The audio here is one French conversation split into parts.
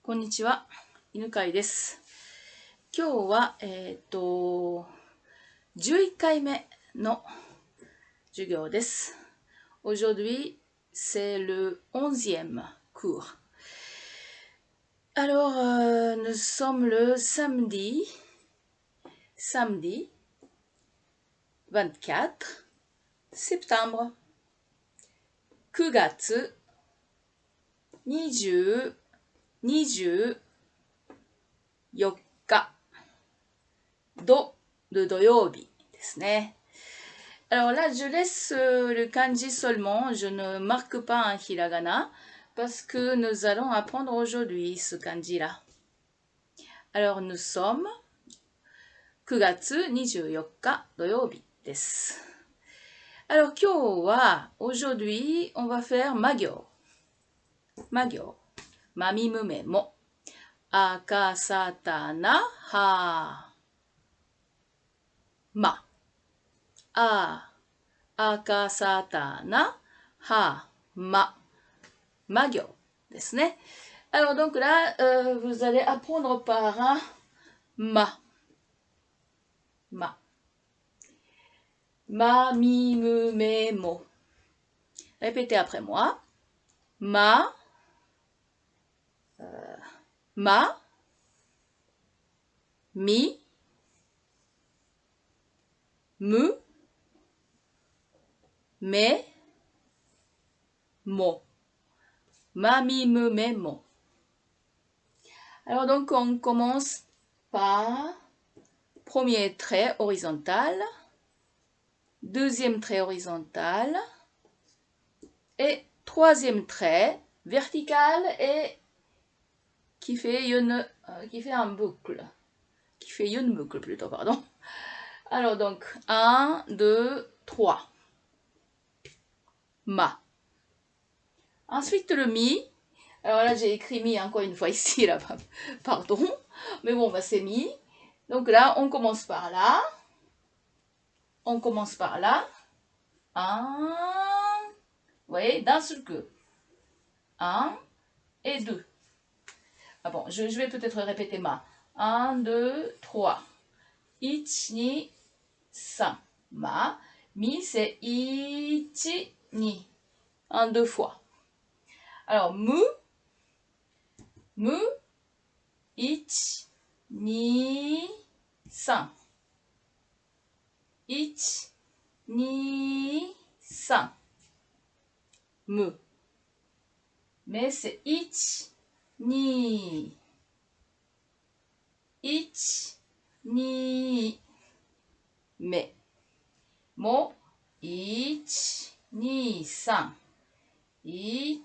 こんにちは、犬飼です。今日は、11回目の授業です。Aujourd'hui, c'est le 11e cours. Alors, nous sommes le samedi 24 septembre. 9月24日de 土曜日ですね。Alors là, je laisse le kanji seulement, je ne marque pas un hiragana parce que nous allons apprendre aujourd'hui ce kanji-là. Alors nous sommes 9月24日土曜日です。Alors 今日は aujourd'hui, on va faire ま行。ま行。まみむめも。あかさたなはま。あかさたなはま。ま行ですね。Alors donc là, vous allez apprendre par un ma. Ma. Ma, mi, me, me, mo. Répétez après moi. Ma. Ma. Mi. Me. Me. Mo. Ma, mi, me, me, mo. Alors donc on commence par premier trait horizontal, deuxième trait horizontal et troisième trait vertical et qui fait un boucle. Qui fait une boucle plutôt, pardon. Alors donc 1, 2, 3. Ma. Ensuite le mi. Alors là j'ai écrit mi encore une fois ici là-bas. Pardon. Mais bon bah c'est mi. Donc là on commence par là. On commence par là. 1. Vous voyez, d'un seul coup. 1 et 2. Ah bon, je vais peut-être répéter ma. 1, 2, 3. 1, 2, 3. Ma. Mi, c'est 1, 2. 1, 2 fois. Alors, mu. Mu. 1, 2, 3. 1, 2, 3. Me. Mais c'est 1, 2. 1, 2. Mais. Mo. 1, 2, 3. 1, 2,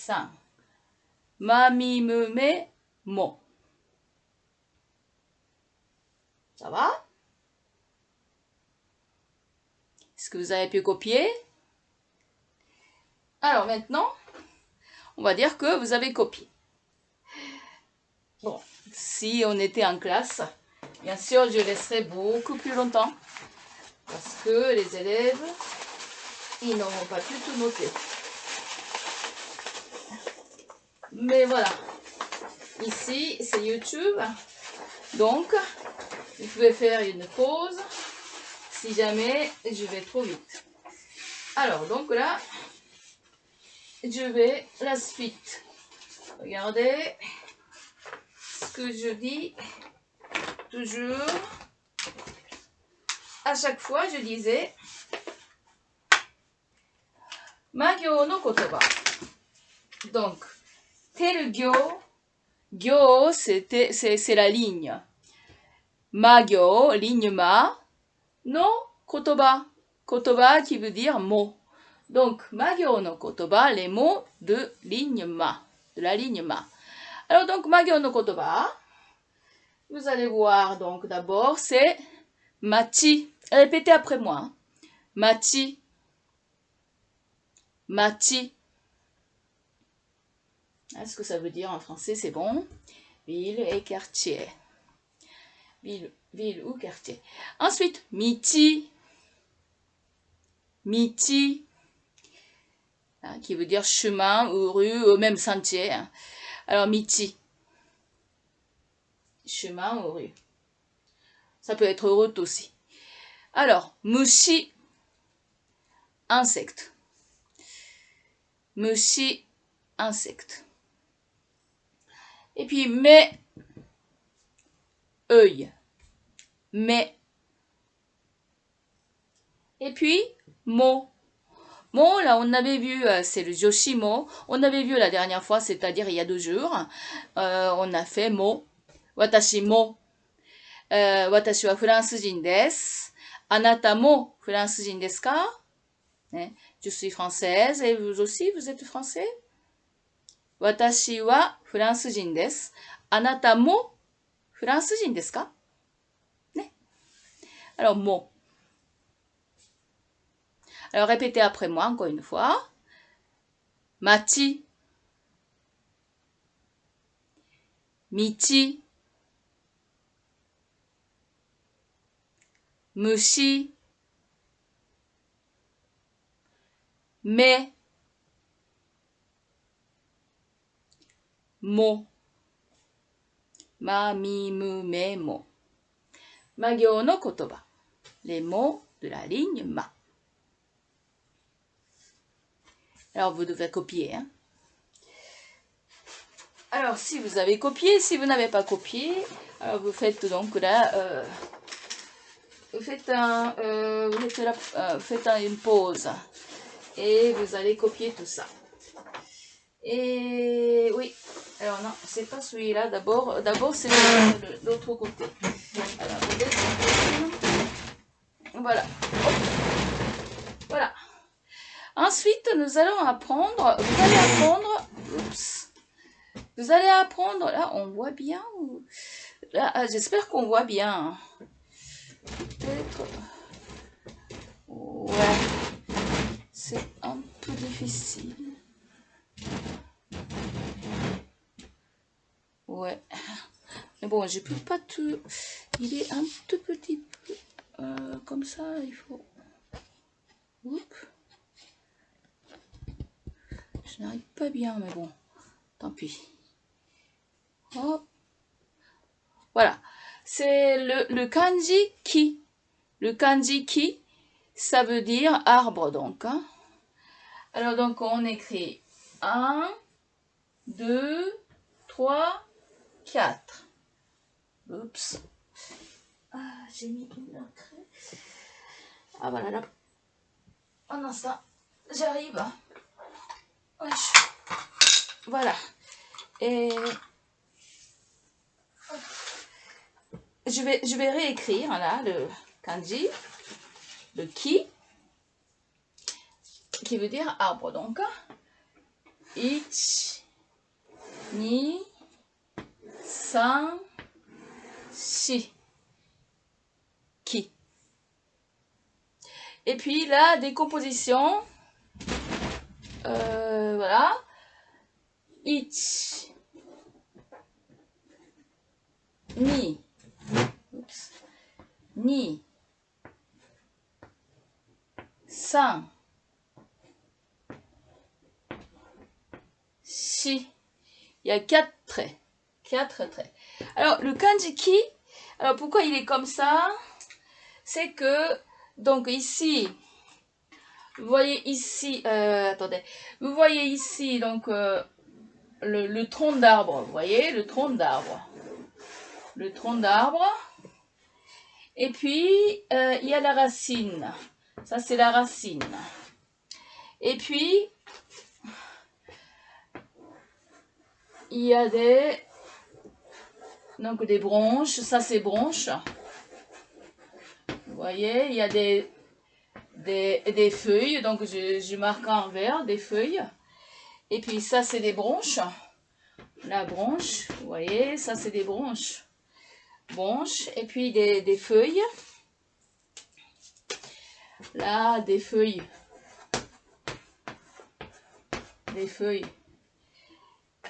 3. Ma, mi, me, me, mo. Ça va? Est-ce que vous avez pu copier? Alors maintenant, on va dire que vous avez copié. Bon, si on était en classe, bien sûr, je laisserai beaucoup plus longtemps. Parce que les élèves, ils n'auront pas pu tout noter. Mais voilà. Ici, c'est YouTube. Donc, vous pouvez faire une pause si jamais je vais trop vite. Alors, donc là, je vais la suite. Regardez ce que je dis toujours. À chaque fois, je disais Magyo no kotoba. Donc, tel gyo. Gyo, c'est la ligne. Magyo, ligne ma. No kotoba. Kotoba qui veut dire mot. Donc, magyo no kotoba, les mots de ligne ma. De la ligne ma. Alors donc, magyo no kotoba. Vous allez voir, donc d'abord, c'est machi. Répétez après moi. Machi. Machi. Ce que ça veut dire en français, c'est bon. Ville et quartier. Ville ou quartier. Ensuite, michi. Michi. Qui veut dire chemin ou rue ou même sentier. Alors, michi, chemin ou rue. Ça peut être route aussi. Alors, mushi, insecte. Mushi, insecte. Et puis, mais, œil. Mais. Et puis, mo. Mo, là, on avait vu, c'est le Joshimo. On avait vu la dernière fois, c'est-à-dire il y a 2 jours. On a fait mo. Watashi mo. Watashi wa furansujin desu. Anata mo furansujin desu ka? Je suis française et vous aussi, vous êtes français? Watashi wa furansujin desu. Anata mo furansujin desu ka? Alors, mo. Alors, répétez après moi encore une fois. Machi. Michi. Mushi. Me. Mo. Ma, mi, mu, me, mo. Magyo no kotoba. Les mots de la ligne ma. Alors, vous devez copier. Hein? Alors, si vous avez copié, si vous n'avez pas copié, alors vous faites donc là, faites une pause. Et vous allez copier tout ça. Et oui, alors non, c'est pas celui-là. D'abord c'est l'autre côté. Alors, voilà. Hop. Voilà. Ensuite, nous allons apprendre. Vous allez apprendre. Là, on voit bien. Là, j'espère qu'on voit bien. Peut-être. Ouais. C'est un peu difficile. Ouais. Mais bon, je peux pas tout. Il est un tout petit peu comme ça. Il faut. Oups. Je n'arrive pas bien, mais bon. Tant pis. Hop. Voilà. C'est le kanji ki. Le kanji ki, ça veut dire arbre donc. Hein. Alors donc on écrit 1, 2, 3, 4. Oups. Ah, j'ai mis une craie. Ah voilà là. Un instant. J'arrive. Voilà. Et je vais réécrire là le kanji, le ki, qui veut dire arbre. Donc, 1, 2, 3, 4. Ki. Et puis la décomposition, voilà. 1, 2, 2, 3, 4. Il y a 4 traits. 4 traits. Alors, le kanji ki, alors pourquoi il est comme ça? C'est que, donc ici, vous voyez ici, attendez, vous voyez ici, donc, le tronc d'arbre, vous voyez, le tronc d'arbre. Le tronc d'arbre. Et puis, il y a la racine. Ça, c'est la racine. Et puis, il y a des branches. Ça, c'est branches. Vous voyez, il y a des feuilles. Donc, je marque en vert des feuilles. Et puis, ça, c'est des branches. La branche, vous voyez, ça, c'est des branches. Branches. Et puis, des feuilles. Là, des feuilles. Des feuilles.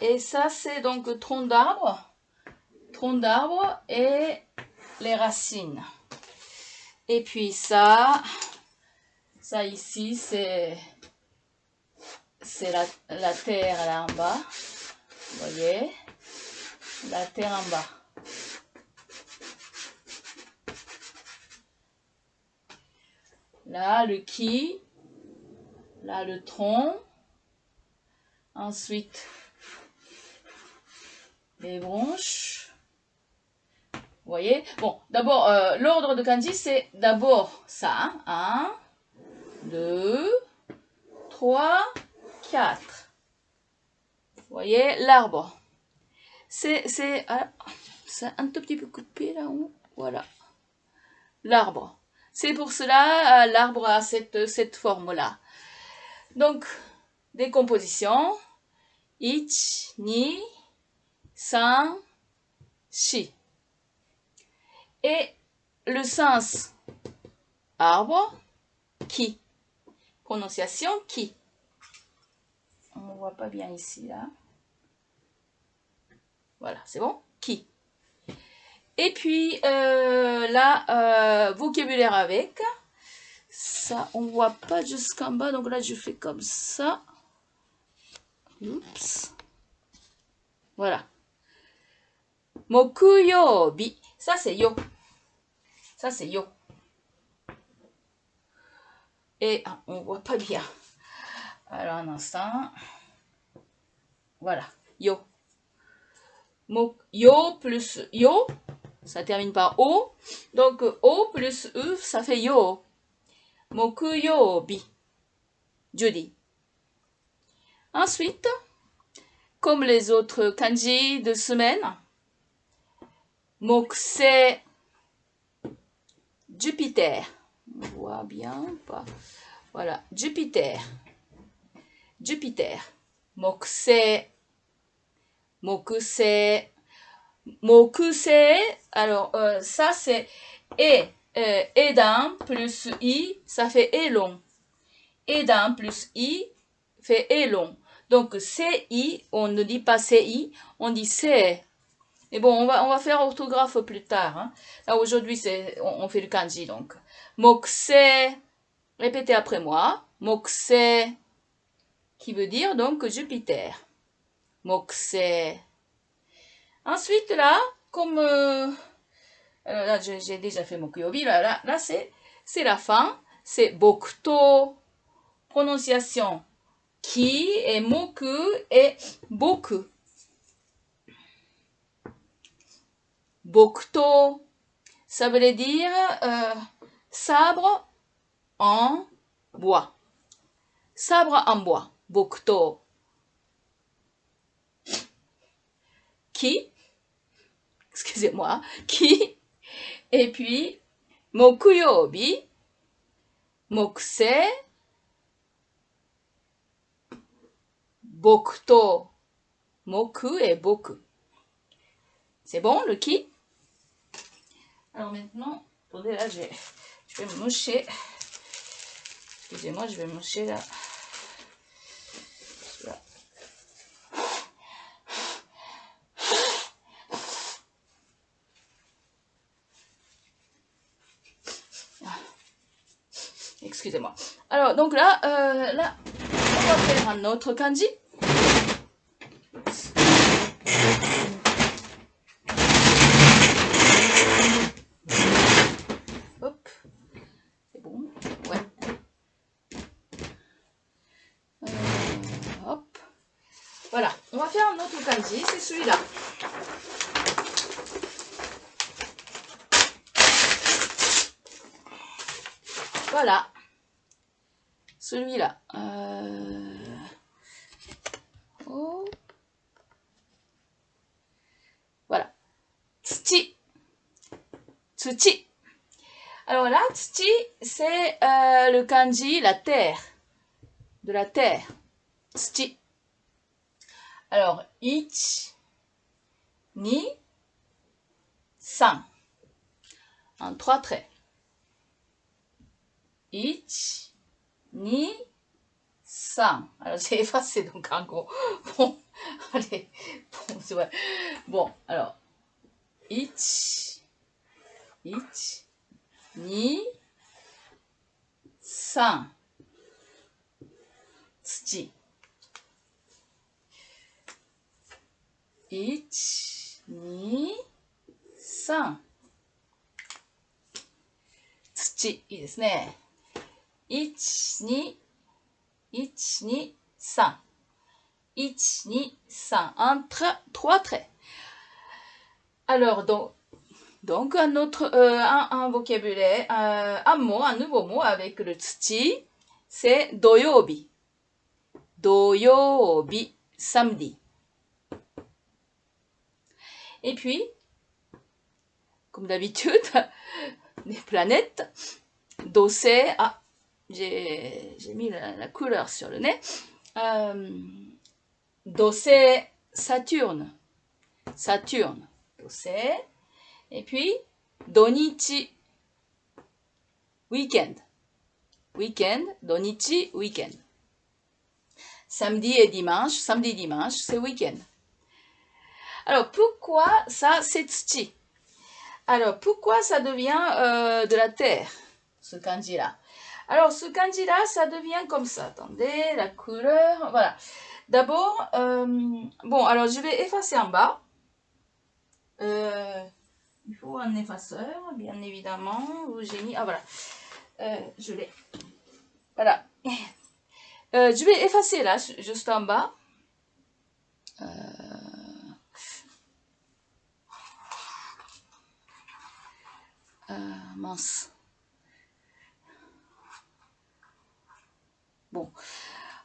Et ça, c'est donc tronc d'arbre. Tronc d'arbre et les racines. Et puis ça ici, c'est la terre là en bas. Vous voyez? La terre en bas. Là, le qui. Là, le tronc. Ensuite, les branches. Vous voyez? Bon, d'abord, l'ordre de kanji, c'est d'abord ça. 1, 2, 3, 4. Vous voyez? L'arbre. C'est un tout petit peu coupé là-haut. Voilà. L'arbre. C'est pour cela, l'arbre a cette forme-là. Donc, décomposition. 1, 2, 3, 4. Et le sens arbre, qui. Prononciation, qui. On ne voit pas bien ici, là. Voilà, c'est bon? Qui. Et puis, là, vocabulaire avec. Ça, on ne voit pas jusqu'en bas. Donc là, je fais comme ça. Oups. Voilà. Mokuyobi. Ça, c'est yo. Ça, c'est yo. Et on ne voit pas bien. Alors, un instant. Voilà. Yo. Yo plus yo. Ça termine par o. Donc, o plus u, ça fait yo. Mokuyobi. Jeudi. Ensuite, comme les autres kanji de semaine, Mokusei, Jupiter. On voit bien ou pas? Voilà, Jupiter. Jupiter. Mokusei. Mokusei. Mokusei. Alors, ça c'est Edan plus I, ça fait Elon. Edan plus I fait Elon. Donc, CI, on ne dit pas CI, on dit C. Mais bon, on va faire orthographe plus tard. Hein. Là, aujourd'hui, on fait le kanji, donc. Mokusei, répétez après moi. Mokusei, qui veut dire, donc, Jupiter. Mokusei. Ensuite, là, comme... là, j'ai déjà fait Mokuyobi. Là c'est la fin. C'est Bokuto. Prononciation. Ki et Moku et Boku. Bokuto, ça veut dire sabre en bois. Sabre en bois. Bokuto. Ki, excusez-moi, ki, et puis Mokuyobi, Mokusei, Bokuto, Moku et Boku. C'est bon le ki? Alors maintenant, attendez là, je vais me moucher. Excusez-moi, je vais me moucher là. Excusez-moi. Alors, donc là, on va faire un autre kanji. Hop. C'est bon. Ouais. Hop. Voilà. On va faire un autre kanji. C'est celui-là. Voilà. Celui-là. Oh. Voilà. Tsuchi. Tsuchi. Alors là, tsuchi, c'est le kanji, la terre. De la terre. Tsuchi. Alors, 1, 2, 3. En 3 traits. 1, 2, 3. Alors, c'est effacé, donc en gros. Bon, allez. Bon, c'est vrai. Bon, alors. 1, 2, 3. Tsuchi. 1、2、3。土、いいですね。1、2、1、2、3。1, 2, 3. Trois traits. Alors, donc un autre, un vocabulaire, un mot, un nouveau mot avec le tsuchi, c'est doyobi. Doyobi, samedi. Et puis, comme d'habitude, les planètes, dosé, ah, j'ai mis la couleur sur le nez. Dosé, Saturne. Saturne. Dosé. Et puis, donichi. Week-end. Week-end. Donichi, week-end. Samedi et dimanche. Samedi, dimanche, c'est week-end. Alors, pourquoi ça, c'est tsuchi? Alors, pourquoi ça devient de la terre, ce kanji-là? Alors, ce kanji-là, ça devient comme ça. Attendez, la couleur, voilà. D'abord, bon, alors je vais effacer en bas. Il faut un effaceur, bien évidemment, où j'ai mis, ah voilà, je l'ai. Voilà. Je vais effacer là, juste en bas. Mince. Bon.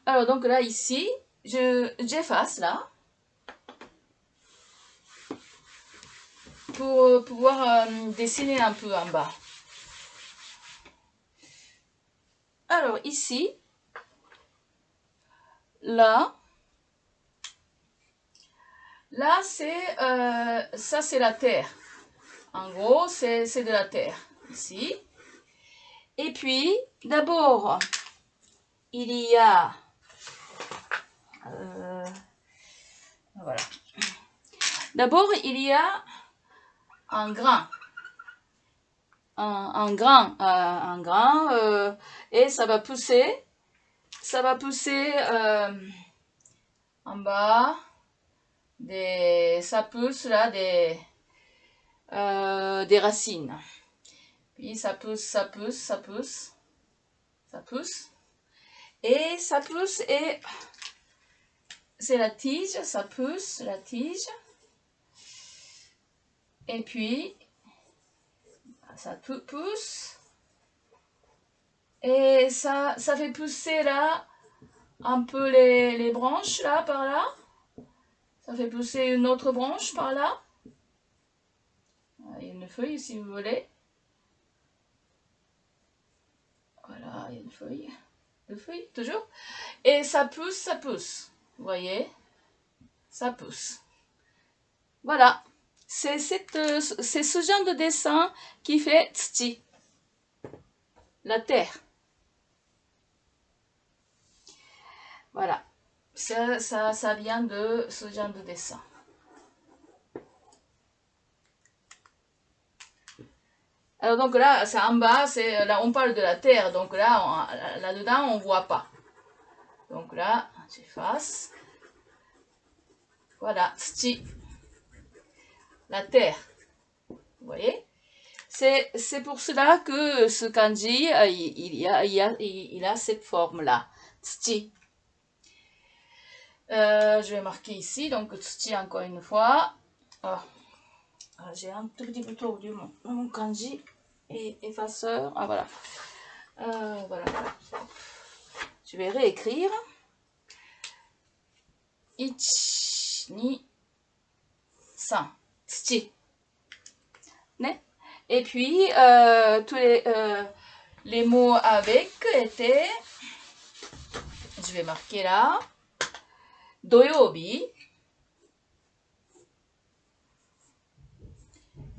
Alors, donc là, ici, j'efface là. Pour pouvoir dessiner un peu en bas. Alors, ici, là, c'est, ça c'est la terre. En gros, c'est de la terre, ici. Et puis, d'abord, il y a, voilà. D'abord, il y a un grain. Un grain, et ça va pousser. Ça va pousser en bas. Ça pousse là des racines. Puis ça pousse, ça pousse, ça pousse, ça pousse. Et ça pousse et c'est la tige, ça pousse, la tige. Et puis, ça pousse. Et ça fait pousser là un peu les branches là, par là. Ça fait pousser une autre branche par là. Il y a une feuille si vous voulez. Voilà, il y a une feuille. Deux feuilles, toujours. Et ça pousse, vous voyez, ça pousse. Voilà, c'est ce genre de dessin qui fait tsuchi, la terre. Voilà, ça vient de ce genre de dessin. Alors donc là, c'est en bas, là on parle de la terre, donc là-dedans on voit pas. Donc là, j'efface. Voilà, tsuchi, la terre. Vous voyez? C'est pour cela que ce kanji, il a cette forme-là, tsuchi. Je vais marquer ici, donc tsuchi encore une fois. J'ai un tout petit peu tordu mon kanji et effaceur. Ah voilà. Voilà. Je vais réécrire. Ich, ni, san, tsuchi. Et puis, tous les mots avec étaient, je vais marquer là, doyobi,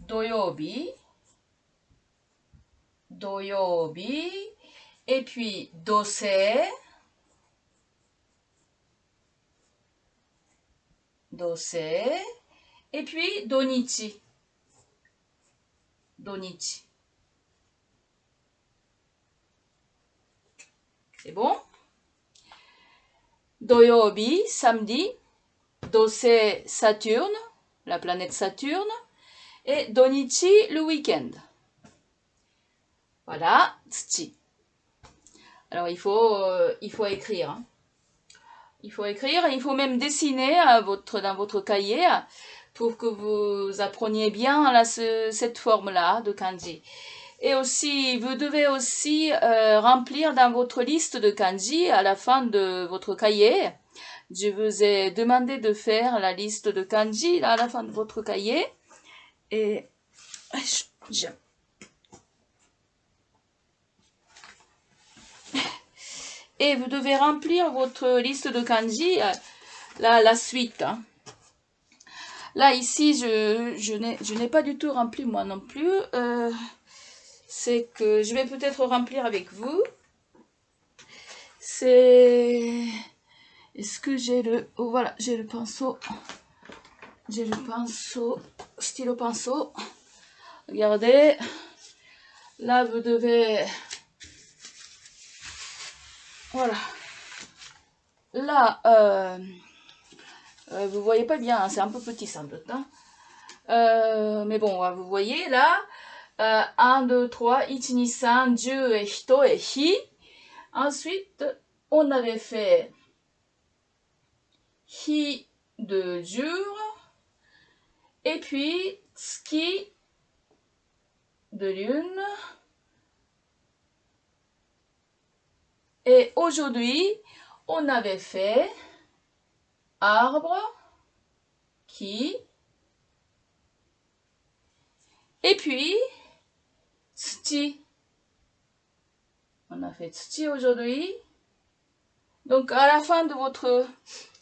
doyobi, doyobi, et puis dosé, dosé, et puis donichi, donichi. C'est bon? Doyobi, samedi, dosé, Saturne, la planète Saturne, et Donichi, le week-end. Voilà, tsuchi. Alors, il faut écrire. Hein. Il faut écrire, et il faut même dessiner dans votre cahier pour que vous appreniez bien là, cette forme-là de kanji. Et aussi, vous devez aussi remplir dans votre liste de kanji à la fin de votre cahier. Je vous ai demandé de faire la liste de kanji à la fin de votre cahier. Et vous devez remplir votre liste de kanji, la suite. Hein. Là, ici, je n'ai pas du tout rempli moi non plus. C'est que je vais peut-être remplir avec vous. Est-ce que j'ai le... Oh, voilà, j'ai le pinceau. J'ai le pinceau, stylo pinceau. Regardez. Là, vous devez... Voilà. Là, vous voyez pas bien, hein, c'est un peu petit sans doute. Hein. Mais bon, vous voyez là, 1, 2, 3, 1, 2, 3, 10 et hito et hi. Ensuite, on avait fait hi de jour, et puis tsuki de lune. Et aujourd'hui, on avait fait arbre, qui, et puis tsuchi. On a fait tsuchi aujourd'hui. Donc à la fin de votre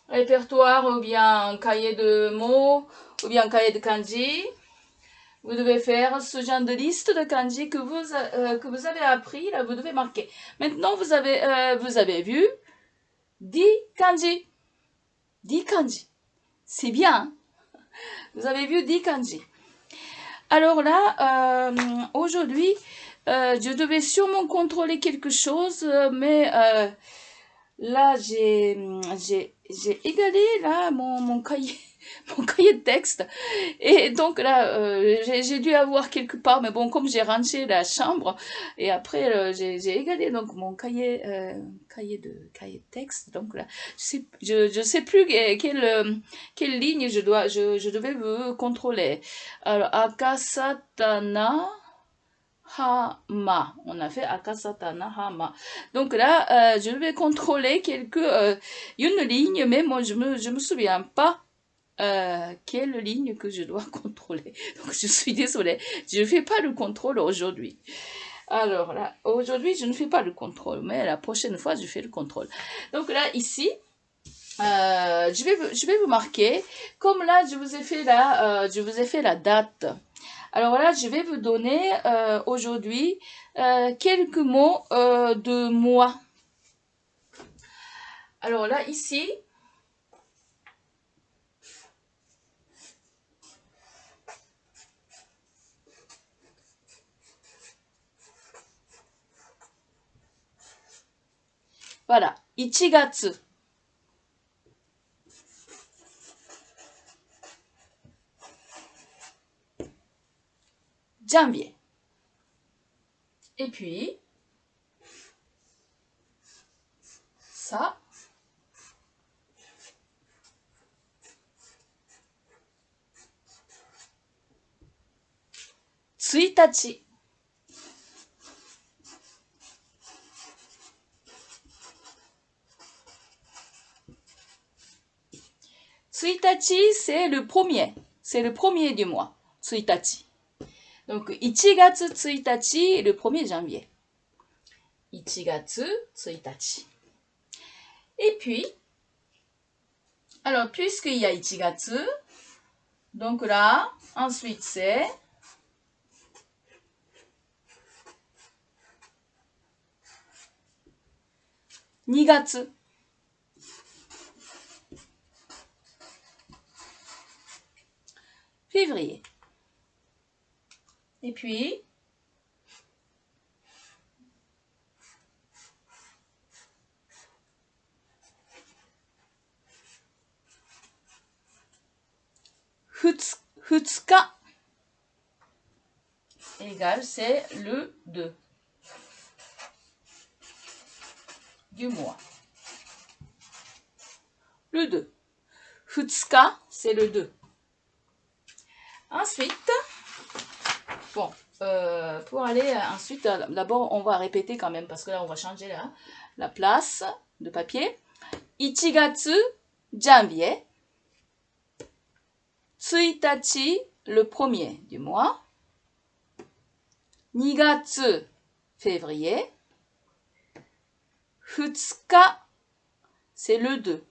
répertoire, ou bien cahier de mots, ou bien cahier de kanji, vous devez faire ce genre de liste de kanji que vous avez appris, là vous devez marquer. Maintenant vous avez vu 10 kanji. 10 kanji. C'est bien. Hein? Vous avez vu 10 kanji. Alors là, aujourd'hui, je devais sûrement contrôler quelque chose, mais là, j'ai égalé là mon cahier, mon cahier de texte. Et donc là, j'ai dû avoir quelque part, mais bon, comme j'ai rangé la chambre, et après, j'ai égalé donc mon cahier, cahier de texte. Donc là, je sais plus quelle ligne je devais vous contrôler. Alors, Akasatana Hama. On a fait Akasatana Hama. Donc là, je vais contrôler une ligne, mais moi, je me souviens pas quelle ligne que je dois contrôler. Donc, je suis désolée. Je ne fais pas le contrôle aujourd'hui. Alors là, aujourd'hui, je ne fais pas le contrôle, mais la prochaine fois, je fais le contrôle. Donc là, ici, je vais vous marquer. Comme là, je vous ai fait la date. Alors là, je vais vous donner aujourd'hui quelques mots de mois. Alors là, ici, voilà, 1月. Janvier. Et puis, ça. Tsuitachi. Tsuitachi, c'est le premier. C'est le premier du mois. Tsuitachi. Donc, 1月1日, le 1er janvier. 1月1日. Et puis, alors, puisqu'il y a 1月, donc là, ensuite c'est 2月. Février. Et puis, Futsuka égale, c'est le 2 du mois. Le 2. Futsuka, c'est le 2. Ensuite, bon, pour aller ensuite, d'abord, on va répéter quand même, parce que là, on va changer la place de papier. 1月 janvier. 1日 le premier du mois. 2月 février. 2日 c'est le 2.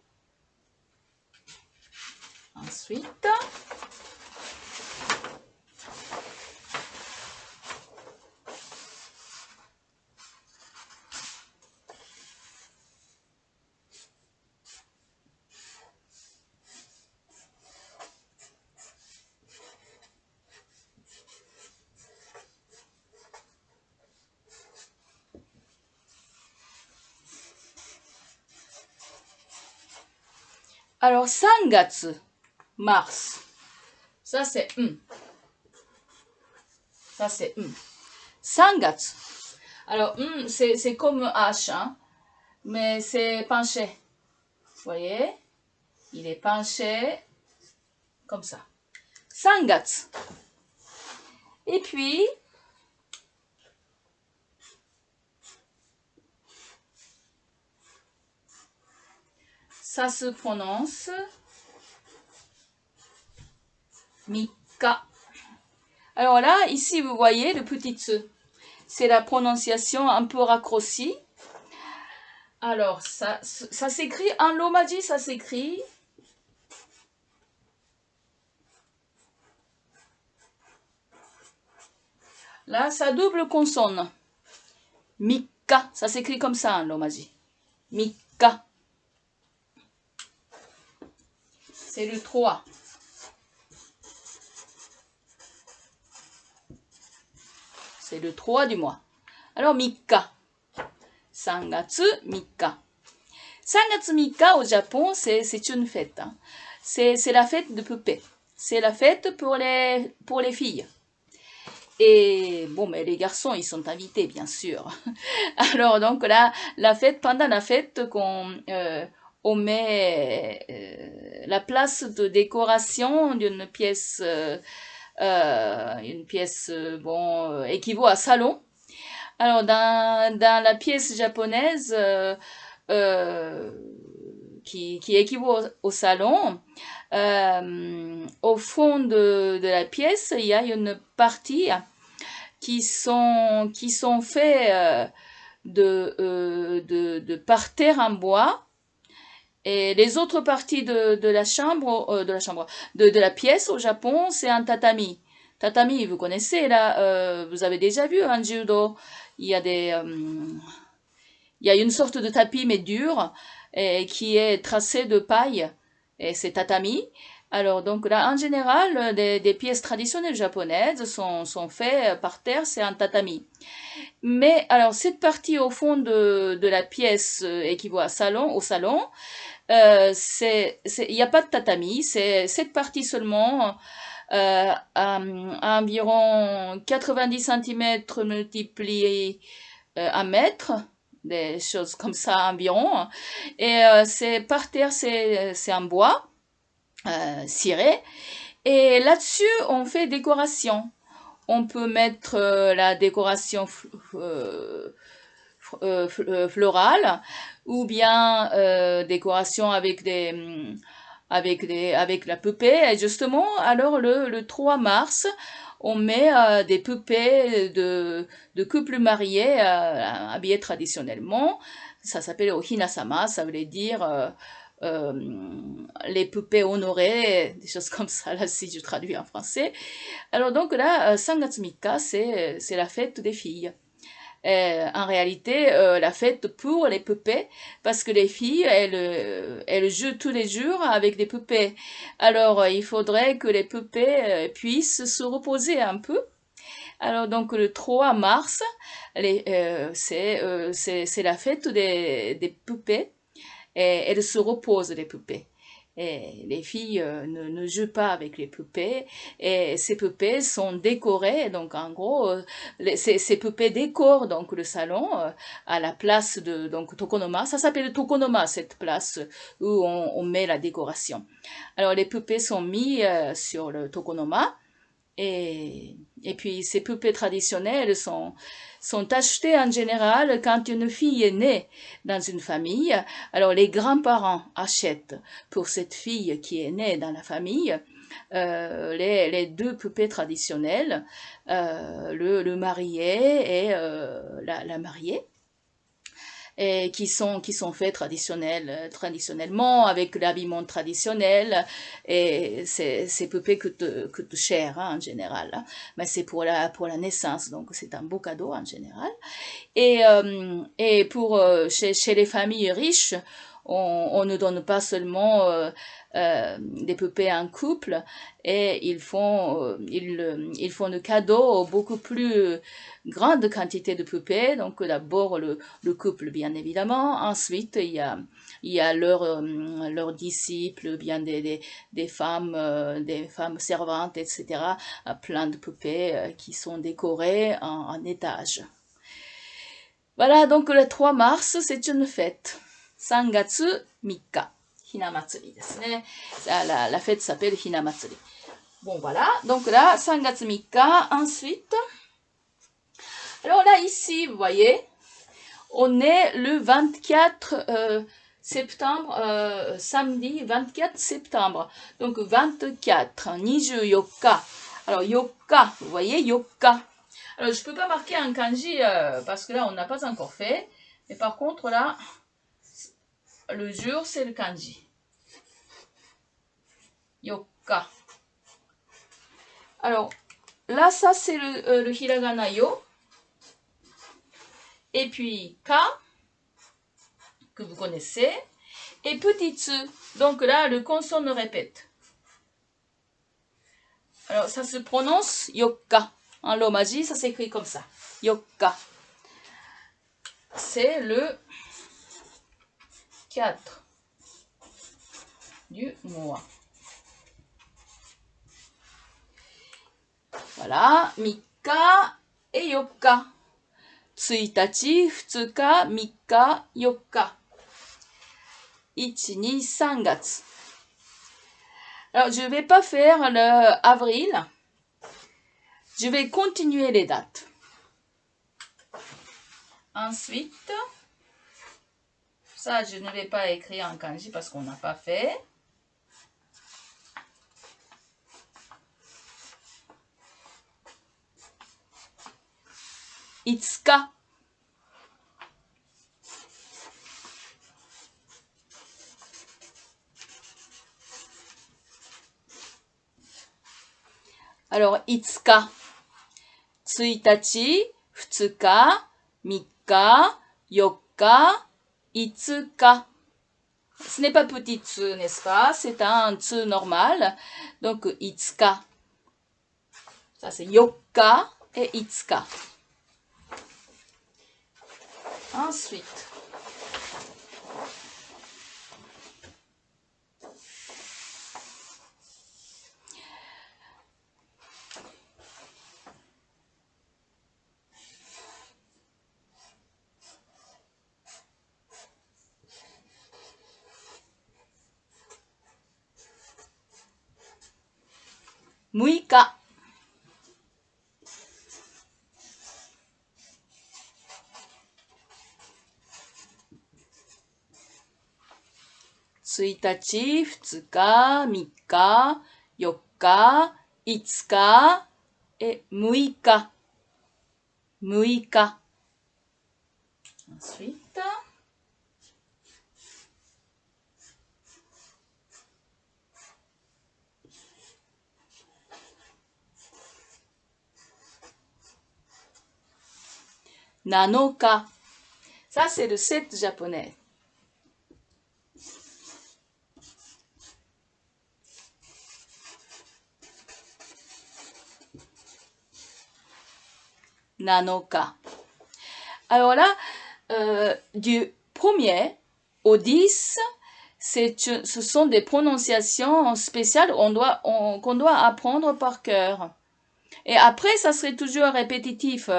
Ensuite, alors 3月 mars, ça c'est 1. Ça c'est 1. 3月. Alors 1 c'est comme H, hein, mais c'est penché. Vous voyez, il est penché comme ça. 3月. Et puis, ça se prononce Mika. Alors là, ici, vous voyez le petit tse. C'est la prononciation un peu raccourcie. Alors, ça s'écrit, en romaji, ça s'écrit là, ça double consonne. Mika, ça s'écrit comme ça en romaji. Mika. C'est le 3. C'est le 3 du mois. Alors, Mika. 3月 Mika. 3月 Mika au Japon, c'est une fête. Hein. C'est la fête de poupée. C'est la fête pour les filles. Et bon, mais les garçons, ils sont invités, bien sûr. Alors, donc là, pendant la fête, on met la place de décoration d'une pièce, bon, équivaut à salon. Alors, dans la pièce japonaise, qui équivaut au salon, au fond de la pièce, il y a une partie qui sont faits de parterres en bois. Et les autres parties de la pièce au Japon, c'est un tatami. Tatami, vous connaissez là, vous avez déjà vu en judo, il y a une sorte de tapis mais dur, et qui est tracé de paille, et c'est tatami. Alors donc là, en général, des pièces traditionnelles japonaises sont faites par terre, c'est un tatami. Mais alors cette partie au fond de la pièce équivaut au salon, il n'y a pas de tatami, c'est cette partie seulement, à environ 90 cm multiplié 1 mètre, des choses comme ça environ. Et c'est par terre, c'est en bois ciré. Et là-dessus, on fait décoration. On peut mettre la décoration florale, ou bien décoration avec la poupée. Et justement, alors le 3 mars, on met des poupées de couples mariés habillés traditionnellement. Ça s'appelle Ohina-sama, ça veut dire les poupées honorées, des choses comme ça, là, si je traduis en français. Alors donc là, 3月3日, c'est la fête des filles. En réalité, la fête pour les poupées, parce que les filles, elles jouent tous les jours avec des poupées. Alors, il faudrait que les poupées puissent se reposer un peu. Alors, donc, le 3 mars, c'est la fête des poupées. Et elles se reposent, les poupées. Et les filles ne jouent pas avec les poupées et ces poupées sont décorées. Donc en gros, ces poupées décorent donc le salon à la place de donc tokonoma. Ça s'appelle tokonoma, cette place où on met la décoration. Alors les poupées sont mises sur le tokonoma. Et puis ces poupées traditionnelles sont achetées en général quand une fille est née dans une famille. Alors les grands-parents achètent pour cette fille qui est née dans la famille les deux poupées traditionnelles, le marié et la mariée. Et qui sont faits traditionnellement avec l'habillement traditionnel et ces poupées coûtent cher hein, en général hein. Mais c'est pour la naissance donc c'est un beau cadeau en général et pour chez les familles riches on ne donne pas seulement des poupées en couple et ils font de cadeaux beaucoup plus grande quantité de poupées. Donc d'abord le couple bien évidemment. Ensuite il y a leurs disciples, bien des femmes servantes, etc. Plein de poupées qui sont décorées en étage. Voilà, donc le 3 mars, c'est une fête. 3月3日。ひな祭りですね。La fête s'appelle Hina Matsuri. Bon, voilà. Donc là, 3月3日. Ensuite, alors là, ici, vous voyez, on est le 24 septembre, samedi 24 septembre. Donc 24, 24. Alors, yokka, vous voyez, yokka. Alors, je peux pas marquer un kanji parce que là, on n'a pas encore fait. Mais par contre, là, le jour, c'est le kanji. Yokka. Alors, là, ça, c'est le hiragana yo. Et puis, ka, que vous connaissez. Et petit tsu. Donc là, le consonne répète. Alors, ça se prononce yokka. En romaji, ça s'écrit comme ça. Yokka. C'est le 4 du mois. Voilà. Mika et yokka. 1日、2日、3日、4日。1、2、3月。Alors, je ne vais pas faire le avril. Je vais continuer les dates. Ensuite, ça, je ne vais pas écrire en kanji parce qu'on n'a pas fait. Itsuka. Alors, itsuka. 1日、2日、3日、4日、5日。Ce n'est pas petit tsu, n'est-ce pas? C'est un tsu normal. Donc, itsuka. Ça, c'est yokka et itsuka. Ensuite, muika. Tsuitachi, 2日、3日、4日、5日、6日。6日。Ensuite, Nanoka. Ça, c'est le 7 japonais. Nanoka. Alors là, du 1er au 10, ce sont des prononciations spéciales qu'on doit apprendre par cœur. Et après, ça serait toujours répétitif,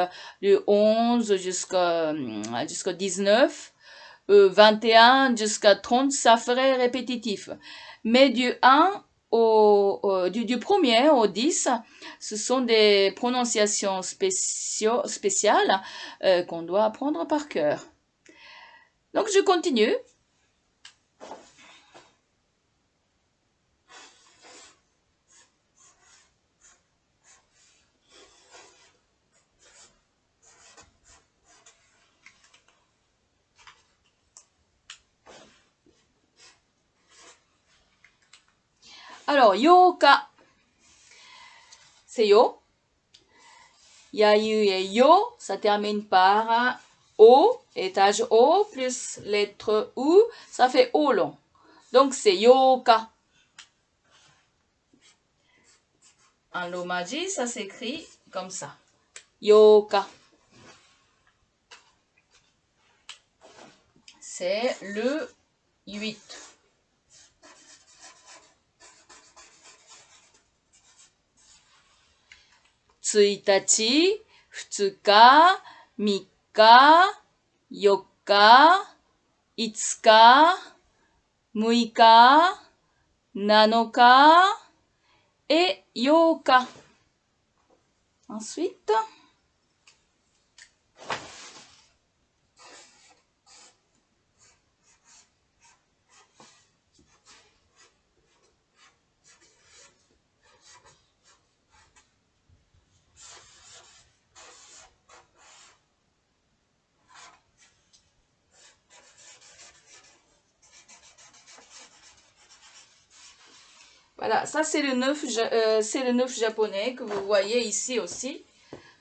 du 11 jusqu'au 19, 21 jusqu'à 30, ça ferait répétitif. Mais du 1 du 1er au 10, ce sont des prononciations spéciales qu'on doit apprendre par cœur. Donc, je continue. Alors, yoka, c'est yo. Yayu et yo, ça termine par O, étage O, plus lettre U, ça fait O long. Donc, c'est yoka. En romaji, ça s'écrit comme ça. Yoka. C'est le 8. Tsuitachi, futsuka, mika, yokka, itsuka, muika, nanoka et yoka. Ensuite, voilà, ça c'est le 9 japonais que vous voyez ici aussi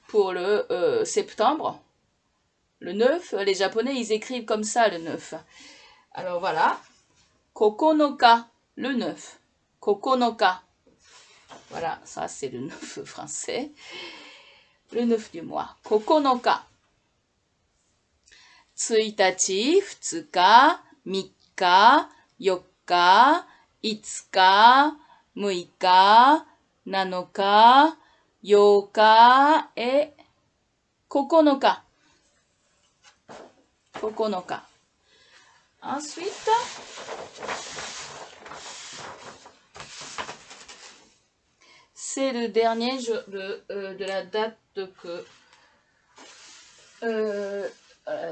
pour le septembre. Le 9, les japonais ils écrivent comme ça le 9. Alors voilà, kokonoka, le 9. Kokonoka. Voilà, ça c'est le 9 français. Le 9 du mois. Kokonoka. Tsuitachi, futsuka, mika, yokka, itsuka, muika, nanoka, yoka et kokonoka. Kokonoka. Ensuite, c'est le dernier de la date que...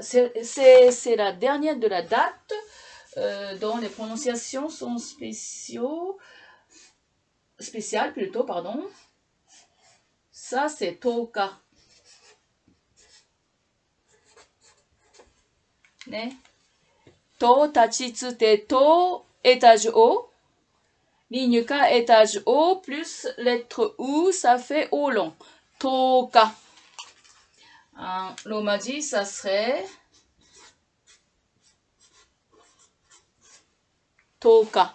c'est la dernière de la date dont les prononciations sont spéciales plutôt, pardon. Ça, c'est toka. Ne? To, tachitsute, to, étage O. Ligne K, étage O, plus lettre U, ça fait O long. Toka. En romaji, ça serait toka.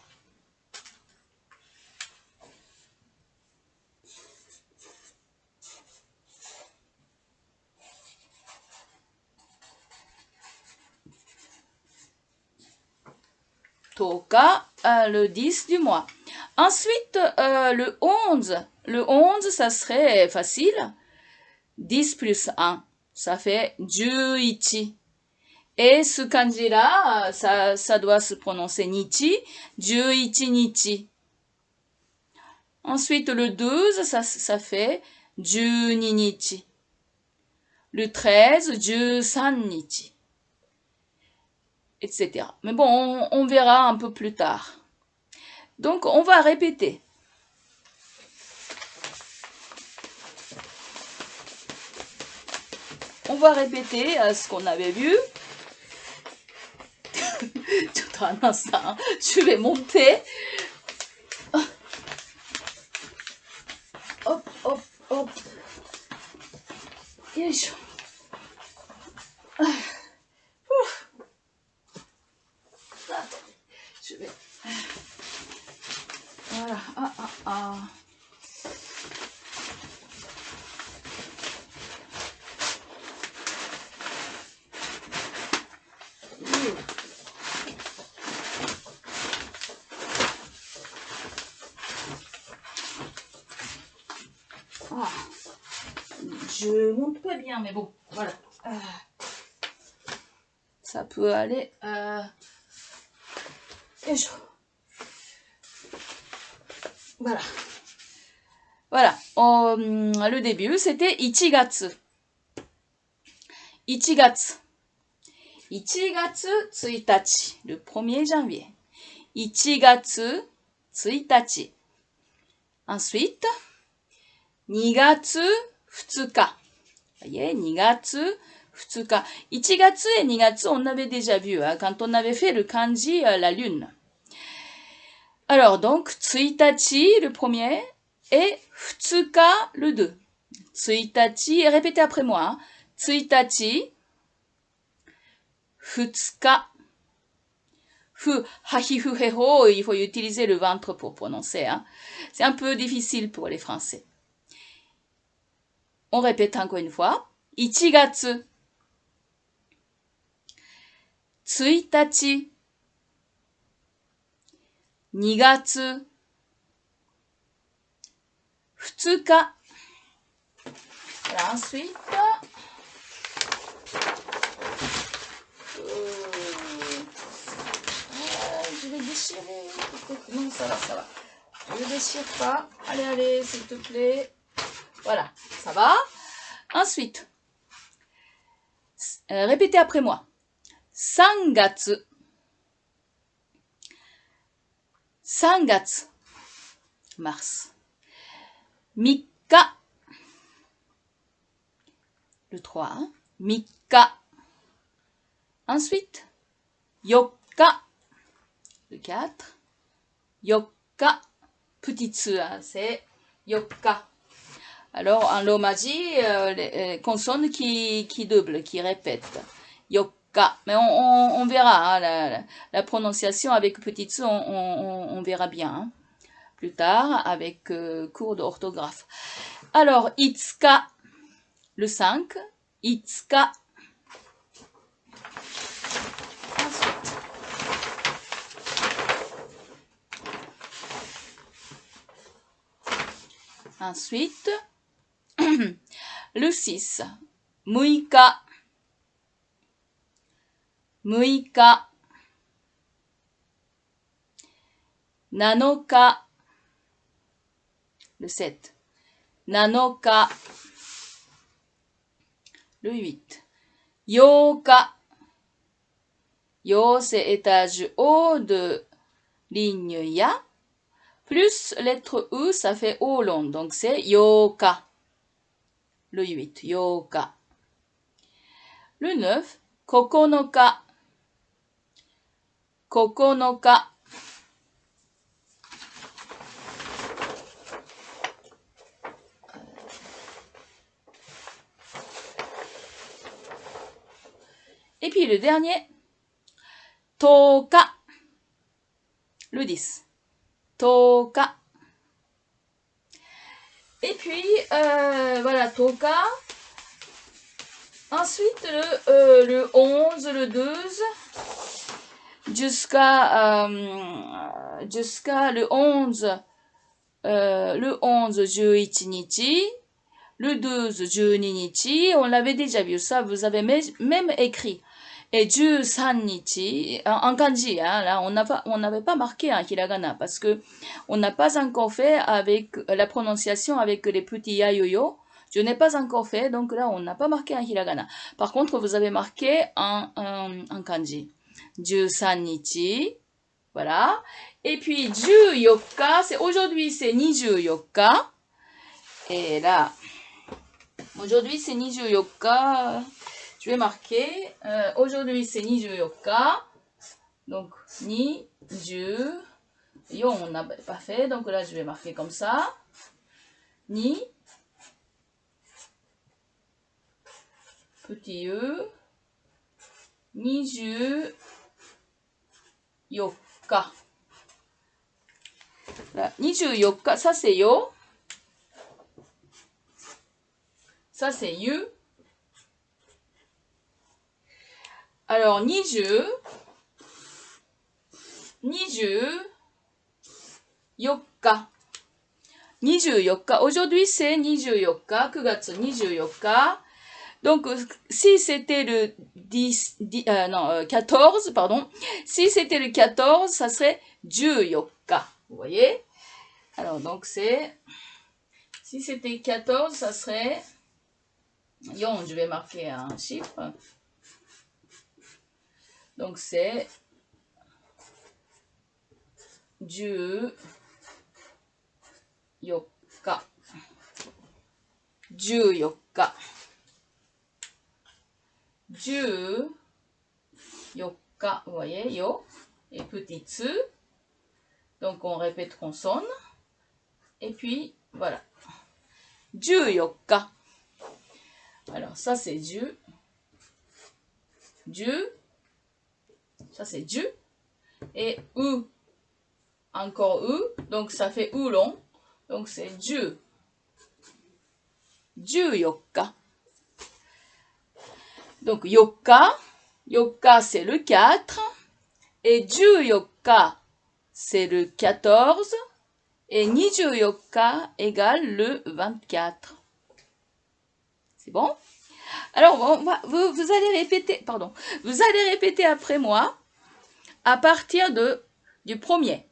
Toka, le 10 du mois. Ensuite, le 11. Le 11, ça serait facile. 10 plus 1, ça fait 11. Et ce kanji-là, ça doit se prononcer nichi, 11 nichi. Ensuite, le 12, ça fait 12 nichi. Le 13, 13 nichi. Etc. Mais bon, on verra un peu plus tard. Donc, on va répéter. On va répéter ce qu'on avait vu. Tout un instant, je vais monter. Hop, hop, hop. Yoisho. Je vais... Voilà. Ah, je monte pas bien, mais bon, voilà. Ça peut aller. Voilà. Voilà. Le début, c'était Ichigatsu. Ichigatsu. Ichigatsu 1日. Le 1er janvier. Ichigatsu 1日. Ensuite, 2月2日. Vous voyez, 2月2日. 1月et 2月, on avait déjà vu, hein, quand on avait fait le kanji, la lune. Alors, donc, 1日, le premier, et 2日, le 2. 1日, et répétez après moi, hein. 1日, 2日. Fu, hahi, fu, he, ho, il faut utiliser le ventre pour prononcer, hein. C'est un peu difficile pour les Français. On répète encore une fois. 1月 1日 2月 2日. Ensuite, je vais déchirer. Non, ça va, ça va. Je ne déchire pas. Allez, allez, s'il te plaît. Voilà, ça va. Ensuite, répétez après moi. 3月 3月 mars. 3日 le 3, hein. 3日. Ensuite, 4日 le 4. 4日 petit tsu, hein, c'est 4日. Alors, en romaji, les consonnes qui doublent, qui répètent. 4日. Mais on verra, hein, la prononciation avec petit tsu, on verra bien, hein, plus tard avec cours d'orthographe. Alors, 5日 le 5. 5日. Ensuite, le 6. 6日 6日 7日 le 7. 7日 le 8. 8日 Yo, c'est étage haut de ligne ya. Plus lettre U, ça fait O long. Donc c'est yoka. Le 8, yoka. Le 9, kokonoka. Kokonoka. Et puis le dernier, toka. Le 10. Toka. Et puis, voilà, toka. Ensuite, le 11, le 12, jusqu'à le 11, 11 nichi, le 12, 12 nichi, on l'avait déjà vu, ça, vous avez même écrit. Et 13 nichi, en kanji, hein, là, on n'avait pas marqué en hiragana, parce que on n'a pas encore fait avec la prononciation avec les petits yayoyo. Je n'ai pas encore fait, donc là, on n'a pas marqué en hiragana. Par contre, vous avez marqué en kanji. 13 nichi, voilà. Et puis, 14, c'est aujourd'hui, c'est 24. Et là, aujourd'hui, c'est 24. Je vais marquer, aujourd'hui, c'est 24. Donc, 24. On n'a pas fait, donc là, je vais marquer comme ça. Ni. Petit e. 24. Là, 24, ça c'est yo. Ça c'est yu. Alors, 24. 24. 24日. Aujourd'hui, c'est 24日. 9月24日. Donc, si c'était le 14, pardon. Si c'était le 14, ça serait 14日. Vous voyez? Alors, donc, c'est... Si c'était 14, ça serait... je vais marquer un chiffre. Donc, c'est... 14日。14日。14日。Vous voyez, yo. Et petit tsu. Donc, on répète consonne. Et puis, voilà. 14日. Alors, ça, c'est Dieu. Dieu. Ça, c'est Dieu. Et U. Encore U. Donc, ça fait oulon. Donc, c'est Dieu. 14日. Donc, yoka. Yoka, c'est le 4. Et 14日, c'est le 14. Et 24日égale le 24. C'est bon? Alors, vous allez répéter, pardon. Vous allez répéter après moi à partir du premier.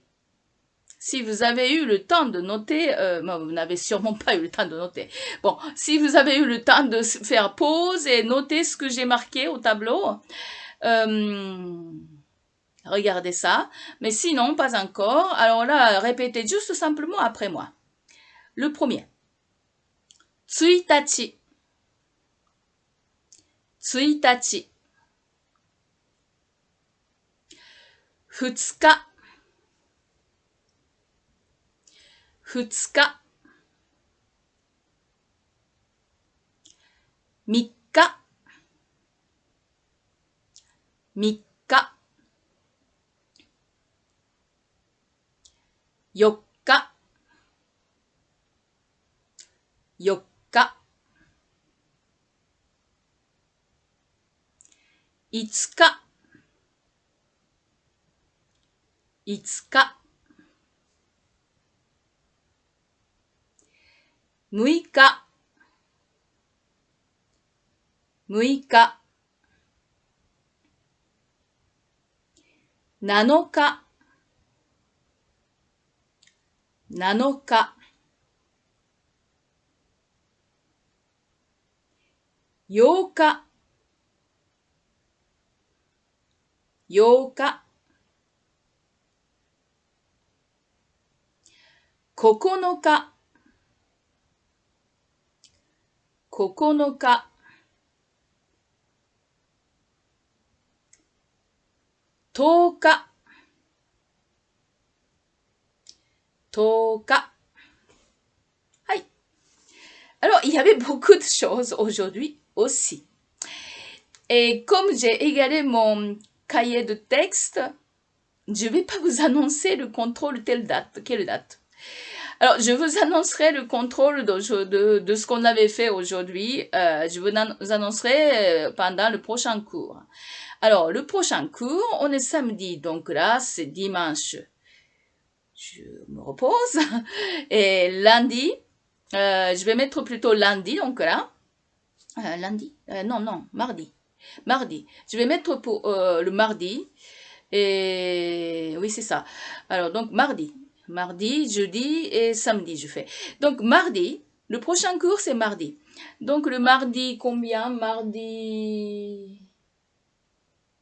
Si vous avez eu le temps de noter, vous n'avez sûrement pas eu le temps de noter. Bon, si vous avez eu le temps de faire pause et noter ce que j'ai marqué au tableau, regardez ça. Mais sinon, pas encore. Alors là, répétez juste simplement après moi. Le premier. Tsuitachi. Tsuitachi. Futsuka. Futsuka. Mikka. Mikka. Yokka. Yokka. Itsuka. Itsuka. 6日。6日。7日。7日。8日。8日。9日。9日。10日。10日。はい。Alors, il y avait beaucoup de choses aujourd'hui aussi. Et comme j'ai égalé mon cahier de texte, je ne vais pas vous annoncer le contrôle telle date, quelle date. Alors, je vous annoncerai le contrôle de ce qu'on avait fait aujourd'hui. Je vous annoncerai pendant le prochain cours. Alors, le prochain cours, on est samedi, donc là, c'est dimanche. Je me repose. Et lundi, je vais mettre plutôt lundi, donc là. Lundi? Non, mardi. Mardi. Je vais mettre pour le mardi. Et oui, c'est ça. Alors, donc, mardi. Mardi, jeudi et samedi, je fais. Donc, mardi. Le prochain cours, c'est mardi. Donc, le mardi, combien? Mardi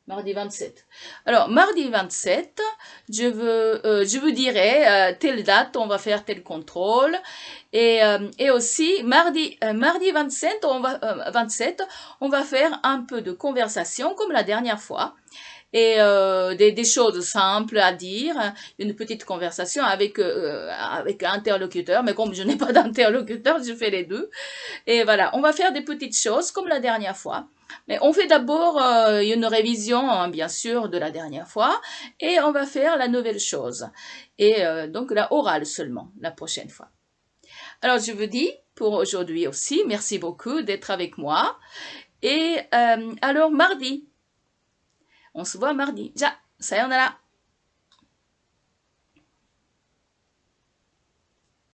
27. Alors, mardi 27, je vous dirai telle date, on va faire tel contrôle. Et aussi, mardi 27, on va faire un peu de conversation comme la dernière fois. Et des choses simples à dire, une petite conversation avec un interlocuteur, mais comme je n'ai pas d'interlocuteur, je fais les deux. Et voilà, on va faire des petites choses comme la dernière fois. Mais on fait d'abord une révision, hein, bien sûr, de la dernière fois, et on va faire la nouvelle chose. Et donc la orale seulement, la prochaine fois. Alors, je vous dis pour aujourd'hui aussi, merci beaucoup d'être avec moi. Et alors, mardi. On se voit mardi. Ja, sayonara.